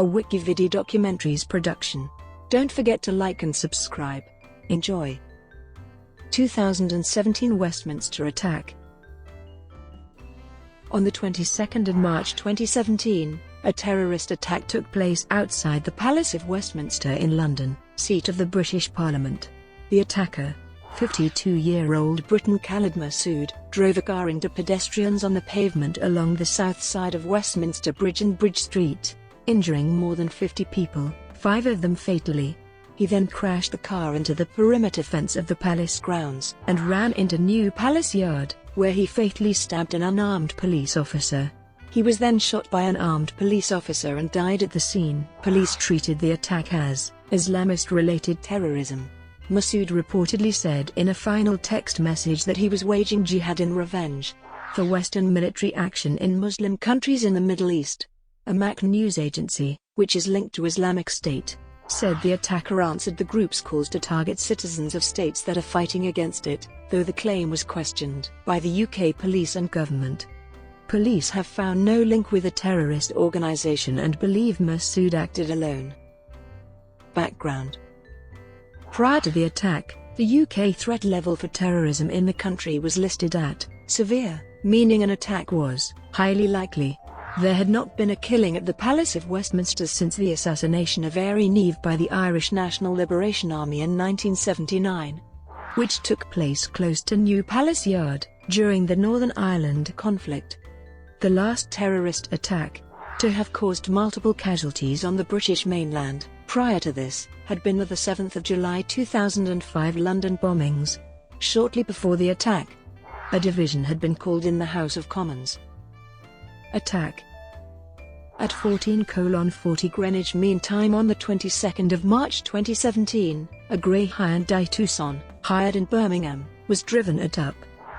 a WikiVidi Documentaries production. Don't forget to like and subscribe. Enjoy. 2017 Westminster attack. On the 22nd of March 2017, a terrorist attack took place outside the Palace of Westminster in London, seat of the British Parliament. The attacker, 52-year-old Briton Khalid Masood, drove a car into pedestrians on the pavement along the south side of Westminster Bridge and Bridge Street, injuring more than 50 people, 5 of them fatally. He then crashed the car into the perimeter fence of the palace grounds and ran into New Palace Yard, where he fatally stabbed an unarmed police officer. He was then shot by an armed police officer and died at the scene. Police treated the attack as Islamist-related terrorism. Masood reportedly said in a final text message that he was waging jihad in revenge for Western military action in Muslim countries in the Middle East. Amaq News Agency, which is linked to Islamic State, said the attacker answered the group's calls to target citizens of states that are fighting against it, though the claim was questioned by the UK police and government. Police have found no link with the terrorist organisation and believe Masood acted alone. Background. Prior to the attack, the UK threat level for terrorism in the country was listed at severe, meaning an attack was highly likely. There had not been a killing at the Palace of Westminster since the assassination of Ari Neve by the Irish National Liberation Army in 1979, which took place close to New Palace Yard during the Northern Ireland conflict. The last terrorist attack to have caused multiple casualties on the British mainland prior to this had been the 7th of July 2005 London bombings. Shortly before the attack, a division had been called in the House of Commons. Attack. At 14:40 Greenwich Mean Time on the 22nd of March 2017, a grey Hyundai Tucson, hired in Birmingham, was driven at up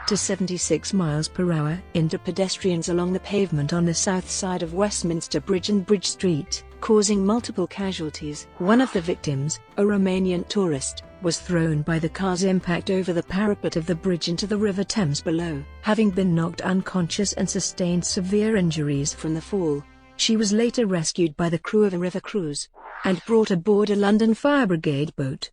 to 76 miles per hour into pedestrians along the pavement on the south side of Westminster Bridge and Bridge Street, causing multiple casualties. One of the victims, a Romanian tourist, was thrown by the car's impact over the parapet of the bridge into the River Thames below, having been knocked unconscious and sustained severe injuries from the fall. She was later rescued by the crew of a river cruise and brought aboard a London Fire Brigade boat.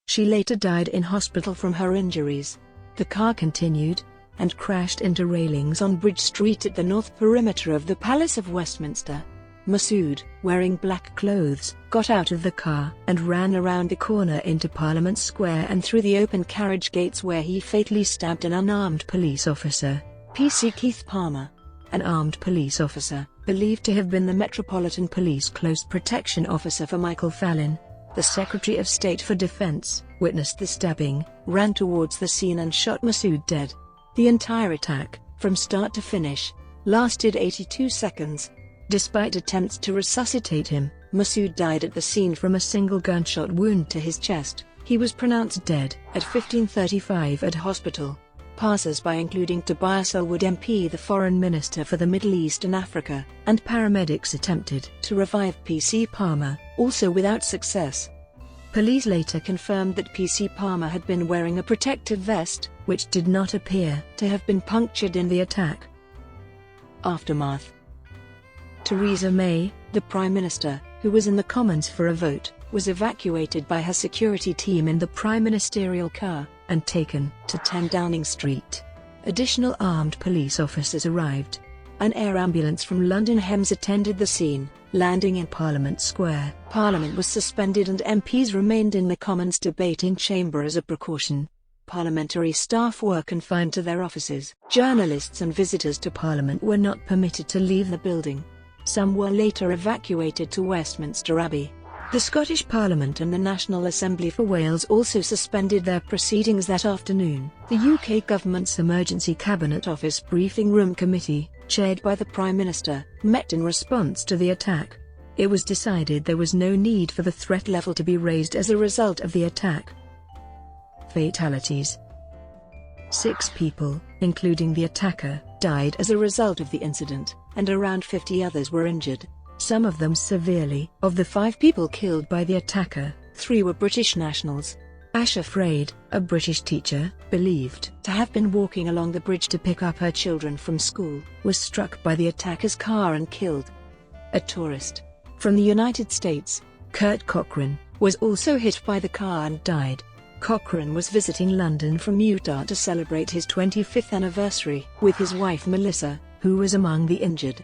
She later died in hospital from her injuries. The car continued and crashed into railings on Bridge Street at the north perimeter of the Palace of Westminster. Masood, wearing black clothes, got out of the car and ran around the corner into Parliament Square and through the open carriage gates, where he fatally stabbed an unarmed police officer, PC Keith Palmer. An armed police officer, believed to have been the Metropolitan Police Close Protection Officer for Michael Fallon, the Secretary of State for Defense, witnessed the stabbing, ran towards the scene and shot Masood dead. The entire attack, from start to finish, lasted 82 seconds. Despite attempts to resuscitate him, Masood died at the scene from a single gunshot wound to his chest. He was pronounced dead at 15:35 at hospital. Passers-by, including Tobias Ellwood MP, the Foreign Minister for the Middle East and Africa, and paramedics attempted to revive PC Palmer, also without success. Police later confirmed that PC Palmer had been wearing a protective vest, which did not appear to have been punctured in the attack. Aftermath. Theresa May, the Prime Minister, who was in the Commons for a vote, was evacuated by her security team in the Prime Ministerial car and taken to 10 Downing Street. Additional armed police officers arrived. An air ambulance from London Hems attended the scene, landing in Parliament Square. Parliament was suspended and MPs remained in the Commons debating chamber as a precaution. Parliamentary staff were confined to their offices. Journalists and visitors to Parliament were not permitted to leave the building. Some were later evacuated to Westminster Abbey. The Scottish Parliament and the National Assembly for Wales also suspended their proceedings that afternoon. The UK government's Emergency Cabinet Office Briefing Room Committee, chaired by the Prime Minister, met in response to the attack. It was decided there was no need for the threat level to be raised as a result of the attack. Fatalities. 6 people, including the attacker, died as a result of the incident, and around 50 others were injured, some of them severely. Of the 5 people killed by the attacker, 3 were British nationals. Asha Fraid, a British teacher, believed to have been walking along the bridge to pick up her children from school, was struck by the attacker's car and killed. A tourist, From the United States, Kurt Cochran was also hit by the car and died. Cochran was visiting London from Utah to celebrate his 25th anniversary with his wife Melissa, who was among the injured.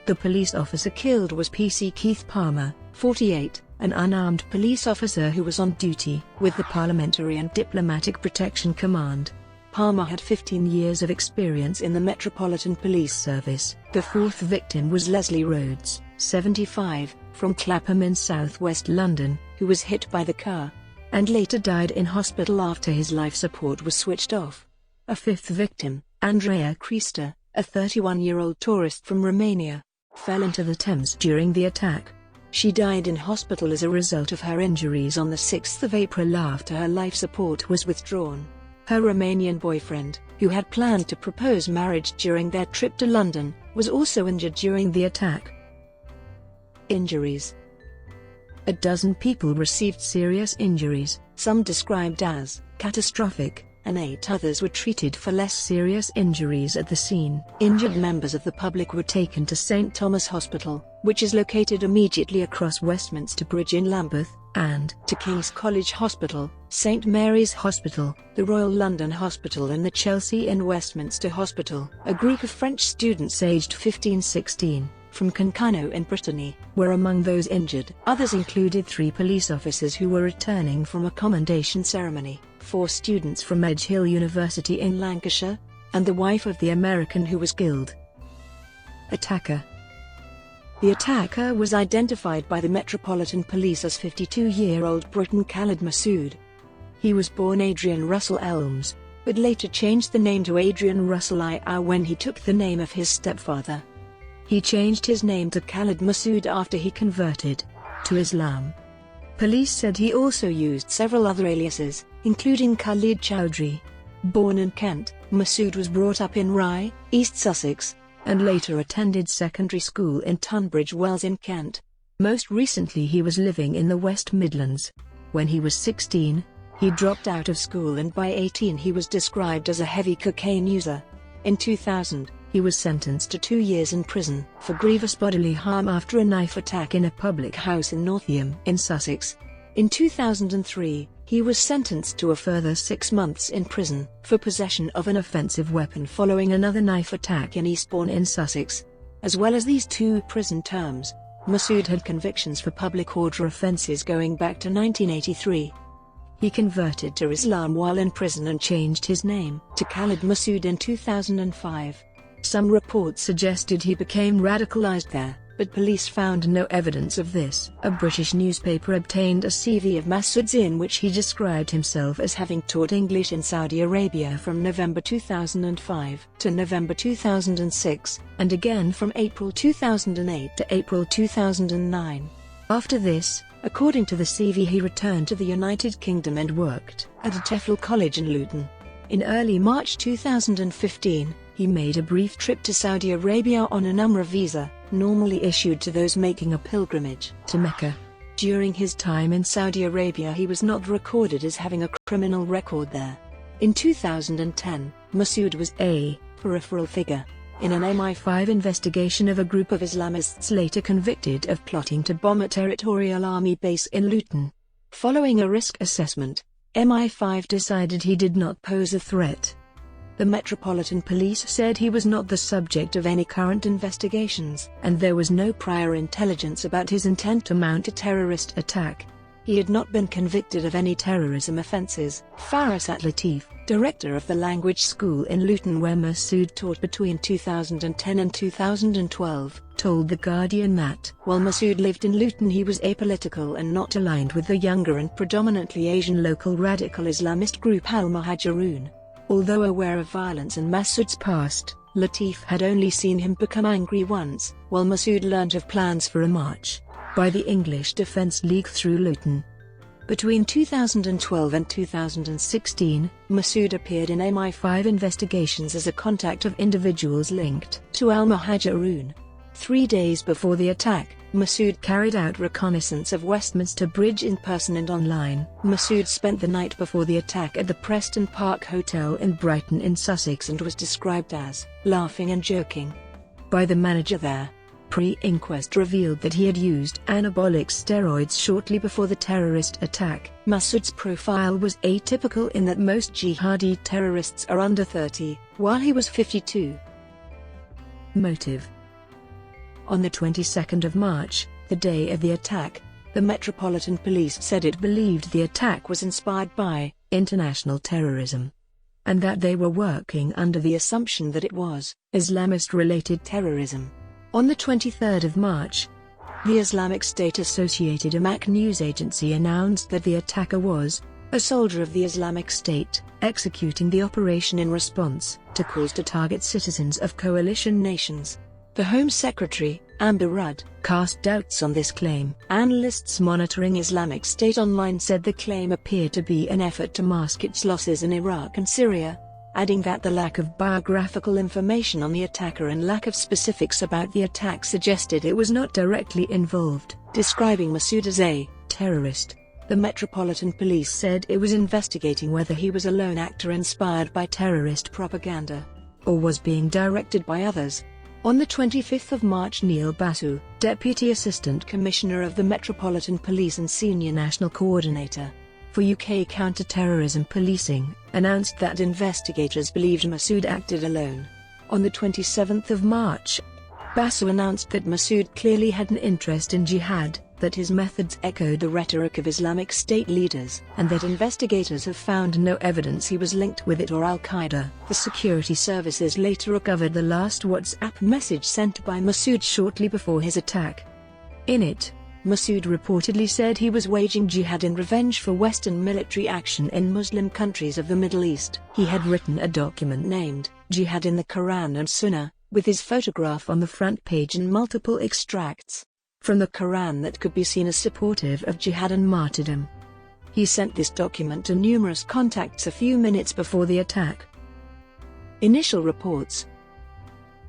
The police officer killed was PC Keith Palmer, 48, an unarmed police officer who was on duty with the Parliamentary and Diplomatic Protection Command. Palmer had 15 years of experience in the Metropolitan Police Service. The fourth victim was Leslie Rhodes, 75, from Clapham in southwest London, who was hit by the car and later died in hospital after his life support was switched off. A fifth victim, Andreea Crista, a 31-year-old tourist from Romania, fell into the Thames during the attack. She died in hospital as a result of her injuries on the 6th of April after her life support was withdrawn. Her Romanian boyfriend, who had planned to propose marriage during their trip to London, was also injured during the attack. Injuries. A dozen people received serious injuries, some described as catastrophic, and 8 others were treated for less serious injuries at the scene. Injured members of the public were taken to St Thomas Hospital, which is located immediately across Westminster Bridge in Lambeth, and to King's College Hospital, St Mary's Hospital, the Royal London Hospital and the Chelsea and Westminster Hospital. A group of French students aged 15-16, from Cancano in Brittany, were among those injured. Others included 3 police officers who were returning from a commendation ceremony, 4 students from Edge Hill University in Lancashire, and the wife of the American who was killed. Attacker. The attacker was identified by the Metropolitan Police as 52-year-old Briton Khalid Masood. He was born Adrian Russell Elms, but later changed the name to Adrian Russell Iau when he took the name of his stepfather. He changed his name to Khalid Masood after he converted to Islam. Police said he also used several other aliases, including Khalid Chowdhury. Born in Kent, Masood was brought up in Rye, East Sussex, and later attended secondary school in Tunbridge Wells in Kent. Most recently he was living in the West Midlands. When he was 16, he dropped out of school and by 18 he was described as a heavy cocaine user. In 2000, he was sentenced to 2 years in prison for grievous bodily harm after a knife attack in a public house in Northiam in Sussex. In 2003, he was sentenced to a further 6 months in prison for possession of an offensive weapon following another knife attack in Eastbourne in Sussex. As well as these 2 prison terms, Masood had convictions for public order offences going back to 1983. He converted to Islam while in prison and changed his name to Khalid Masood in 2005. Some reports suggested he became radicalized there, but police found no evidence of this. A British newspaper obtained a CV of Masood's in which he described himself as having taught English in Saudi Arabia from November 2005 to November 2006, and again from April 2008 to April 2009. After this, according to the CV, he returned to the United Kingdom and worked at a TEFL college in Luton. In early March 2015, he made a brief trip to Saudi Arabia on an Umrah visa, normally issued to those making a pilgrimage to Mecca. During his time in Saudi Arabia he was not recorded as having a criminal record there. In 2010, Masood was a peripheral figure in an MI5 investigation of a group of Islamists later convicted of plotting to bomb a territorial army base in Luton. Following a risk assessment, MI5 decided he did not pose a threat. The Metropolitan Police said he was not the subject of any current investigations, and there was no prior intelligence about his intent to mount a terrorist attack. He had not been convicted of any terrorism offences. Farasat Latif, director of the language school in Luton where Masood taught between 2010 and 2012, told The Guardian that while Masood lived in Luton he was apolitical and not aligned with the younger and predominantly Asian local radical Islamist group Al-Muhajirun. Although aware of violence in Masood's past, Latif had only seen him become angry once, while Masood learned of plans for a march by the English Defence League through Luton. Between 2012 and 2016, Masood appeared in MI5 investigations as a contact of individuals linked to Al-Muhajirun. 3 days before the attack, Masood carried out reconnaissance of Westminster Bridge in person and online. Masood spent the night before the attack at the Preston Park Hotel in Brighton in Sussex and was described as laughing and joking by the manager there. Pre-inquest revealed that he had used anabolic steroids shortly before the terrorist attack. Masood's profile was atypical in that most jihadi terrorists are under 30, while he was 52. Motive. On the 22nd of March, the day of the attack, the Metropolitan Police said it believed the attack was inspired by international terrorism, and that they were working under the assumption that it was Islamist-related terrorism. On the 23rd of March, the Islamic State-associated Amaq News Agency announced that the attacker was a soldier of the Islamic State, executing the operation in response to calls to target citizens of coalition nations. The Home Secretary, Amber Rudd, cast doubts on this claim. Analysts monitoring Islamic State online said the claim appeared to be an effort to mask its losses in Iraq and Syria, adding that the lack of biographical information on the attacker and lack of specifics about the attack suggested it was not directly involved. Describing Masood as a terrorist, the Metropolitan Police said it was investigating whether he was a lone actor inspired by terrorist propaganda, or was being directed by others. On the 25th of March, Neil Basu, Deputy Assistant Commissioner of the Metropolitan Police and Senior National Coordinator for UK Counter-Terrorism Policing, announced that investigators believed Masood acted alone. On the 27th of March, Basu announced that Masood clearly had an interest in jihad, that his methods echoed the rhetoric of Islamic State leaders, and that investigators have found no evidence he was linked with it or Al-Qaeda. The security services later recovered the last WhatsApp message sent by Masood shortly before his attack. In it, Masood reportedly said he was waging jihad in revenge for Western military action in Muslim countries of the Middle East. He had written a document named Jihad in the Quran and Sunnah, with his photograph on the front page and multiple extracts from the Quran that could be seen as supportive of jihad and martyrdom. He sent this document to numerous contacts a few minutes before the attack. Initial reports.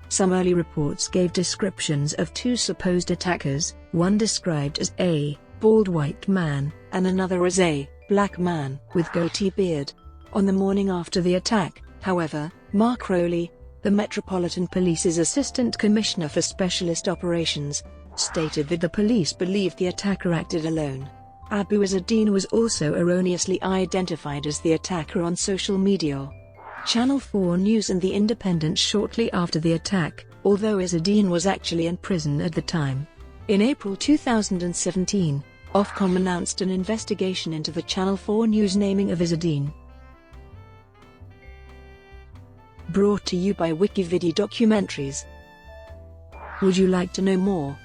Some early reports gave descriptions of two supposed attackers, one described as a bald white man, and another as a black man with goatee beard. On the morning after the attack, however, Mark Rowley, the Metropolitan Police's Assistant Commissioner for Specialist Operations, stated that the police believed the attacker acted alone. Abu Izzuddin was also erroneously identified as the attacker on social media. Channel 4 News and The Independent shortly after the attack, although Izzuddin was actually in prison at the time. In April 2017, Ofcom announced an investigation into the Channel 4 News naming of Izzuddin. Brought to you by WikiVidi Documentaries. Would you like to know more?